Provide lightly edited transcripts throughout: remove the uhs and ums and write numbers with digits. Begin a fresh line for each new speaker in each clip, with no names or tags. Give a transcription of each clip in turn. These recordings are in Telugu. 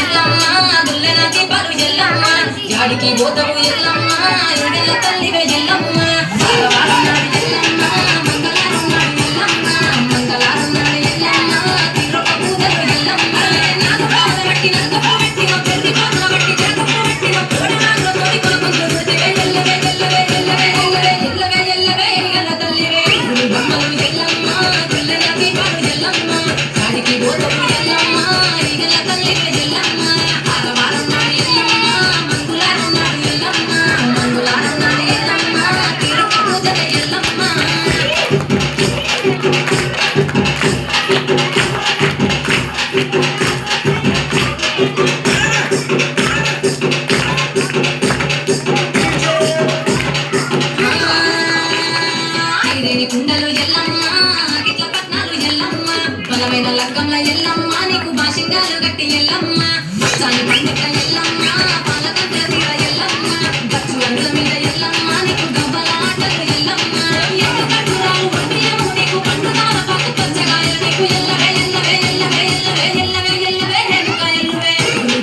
ఎల్లమ్మ గుల్లెన దీపాలు ఎల్లమ్మ జాడికి పోతవు ఎల్లమ్మ ఎడల తల్లివే ఎల్లమ్మ వారం నాడు ఎల్లమ్మ మంగళవారం నాడు ఎల్లమ్మ మంగళవారం నాడు ఎల్లమ్మ తిరుప పూజలు ఎల్లమ్మ నాకు బాధ పట్టి నాకు పెట్టిన పెళ్లి బాధ పట్టి జగపు పెట్టిన కోడి నాగ తోడి కొడుకు గుర్తివే ఎల్లవే ఎల్లవే ఎల్లవే ఎల్లవే ఎల్లవే ఎల్లవే ఎల్ల తల్లివే బొమ్మలు ఎల్లమ్మ గుల్లెన దీపాలు ఎల్లమ్మ జాడికి పోతవు ఎల్లమ్మ ఎడల తల్లివే ఎల్లమ్మ వారం నాడు ఎల్లమ్మ మంగళవారం నాడు ఎల్లమ్మ మంగళవారం నాడు ఎల్లమ్మ తిరుప పూజలు ఎల్లమ్మ ఐరేని కుండలు ఎల్లమ్మ గిట్ల పట్నాలు ఎల్లమ్మ బలమైన లగ్గంల ఎల్లమ్మ నీకు బాషింగాలు గట్టి ఎల్లమ్మ సాని పండిత ఎల్లమ్మ పాలగడ్డ తీర ఎల్లమ్మ గచ్చు అండ్ల మీద ఎల్లమ్మ నీకు గబ్బల ఆటలు ఎల్లమ్మ ఎత్తు కట్టురాలు వండియము నీకు పండుగాల పాకు పంచగాయ నీకు ఎల్లవే ఎల్లవే ఎల్లవే ఎల్లవే ఎల్లవే ఎల్లవే రేణుక ఎల్లువే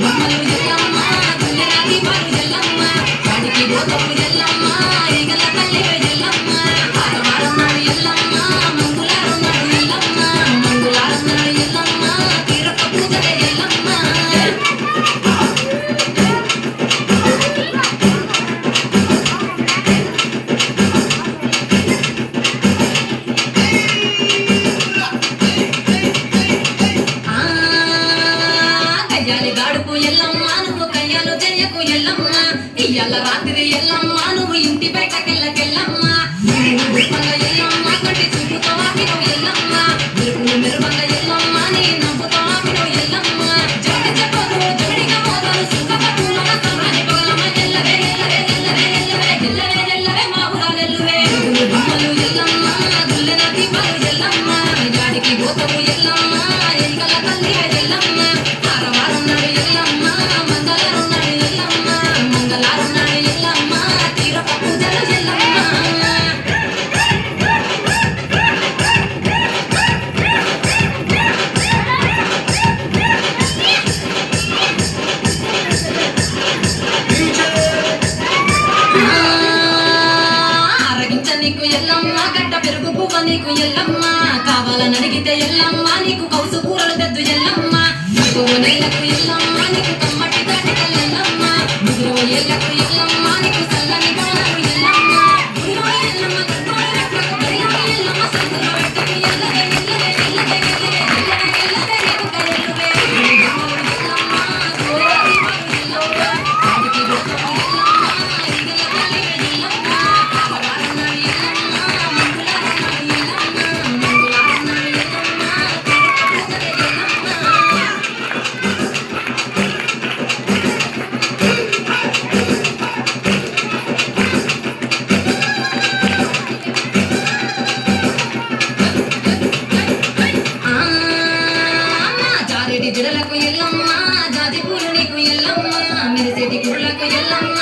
బొమ్మలు ఎల్లమ్మ గుల్లెన దీపాలు ఎల్లమ్మ వాడికి పోతవు ఎల్లమ్మ ఈగల తల్లివే ఎల్లమ్మ వారం నాడు ఎల్లమ్మ మంగళవారం నాడు ఎల్లమ్మ మంగళవారం నాడు ఎల్లమ్మ తిరుప పూజలే ఎల్లమ్మ కయ్యాలి గాడుపు ఎల్లమ్మ నువ్వు కయ్యాలు చెయ్యకు ఎల్లమ్మ ఇయ్యాల రాత్రి ఎల్లమ్మ నువ్వు ఇంటి బయటకెళ్ళకెళ్ళమ్మ ఎల్లమ్మ కంటి చూపుతో ఆపినవు ఎల్లమ్మ మెరుపులు మెరువంగ ఎల్లమ్మ నీ నవ్వుతో ఆపినవు ఎల్లమ్మ జగ చెప్పదు జగడిగా మోదలు సుఖపట్టుల సమాని పగలమ్మ ఎల్లవే ఎల్లవే ఎల్లవే ఎల్లవే ఎల్లవే ఎల్లవే మా ఊరాలెల్లువే బొమ్మలు ఎల్లమ్మ గుల్లెన దీపాలు ఎల్లమ్మ జాడికి పోతవు ఎల్లమ్మ ఎలికల తల్లివే ఎల్లమ్మ వారం నాడు ఎల్లమ్మ మంగళవారం నాడు ఎల్లమ్మ మంగళవారం నాడు ఎల్లమ్మ తిరుప పూజలు ఎల్లమ్మ ఆరగించ నీకు ఎల్లమ్మ గడ్డ పెరుగు పువ్వ నీకు ఎల్లమ్మ కావాలని అడిగితే ఎల్లమ్మ నీకు కౌసు కూరలు తెద్దు ఎల్లమ్మ నీకు నెలకు ఎల్లమ్మ నీకు కమ్మటి దాటికల్ ఎల్లమ్మ ముదురు ఎల్లకు ఎల్లమ్మ నీకు చల్లని బాణాలు ఎల్లమ్మ గుడిలో ఎల్లమ్మ గడ్డోడి రెట్లకు బడిలో ఎల్లమ్మ సందులో పెట్టకు ఎల్లవే ఎల్లవే ఎల్లవే ఎల్లవే ఎల్లవే ఎల్లవే రేణుక ఎల్లువే బొమ్మలు ఎల్లమ్మ గుల్లెన దీపాలు ఎల్లమ్మ వాడికి పోతవు ఎల్లమ్మ ఈగల తల్లివే ఎల్లమ్మ వారం నాడు ఎల్లమ్మ మంగళవారం నాడు ఎల్లమ్మ మంగళవారం నాడు ఎల్లమ్మ తిరుప పూజలే ఎల్లమ్మ జారెడి జడలకు ఎల్లమ్మ జాజి పూలు నీకు ఎల్లమ్మ మెరిసేటి కుర్లకు ఎల్లమ్మ